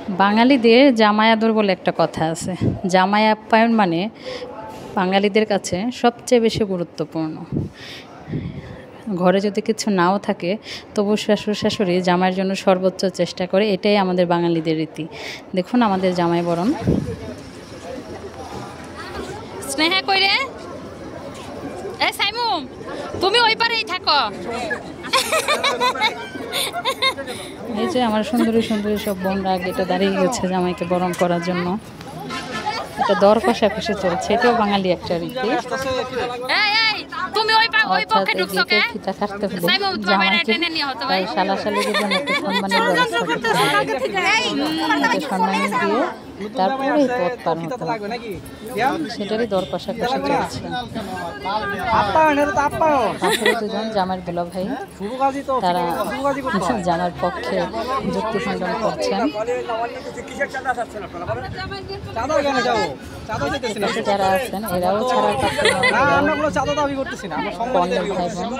বাঙালিদের জামাই আদর বলে একটা কথা আছে। জামাই আপ্যায়ন মানে বাঙালিদের কাছে সবচেয়ে বেশি গুরুত্বপূর্ণ। ঘরে যদি কিছু নাও থাকে তবু শ্বশুর শাশুড়ি জামাইয়ের জন্য সর্বোচ্চ চেষ্টা করে, এটাই আমাদের বাঙালিদের রীতি। দেখুন আমাদের জামাই বরণ। স্নেহা কইরে এ সাইমু তুমি ওই পারেই থাকো। এই যে আমার সুন্দরী সুন্দরী সব বোনরা গেটে দাঁড়িয়ে গেছে জামাইকে বরণ করার জন্য। এটা দর কষাকষি চলছে, এটাও বাঙালি একটা রীতি। তুমি ওই পক্ষে ঢুকছো কে? ফিতা কাটতে হলে জামাইকে শালাশালিদের জন্য একটা সম্মানের ব্যবস্থা করতে হবে। সম্মান দিয়ে তারপরে এই পথ পার হতে হবে, সেটারই দর কষাকষি চলছে। আসলে দুজন জামার দুলা ভাই, তারা জামার পক্ষে যুক্তি খণ্ডন করছেন। যারা আছেন এরাও ছাড়ার পাত্র ভাই বোন।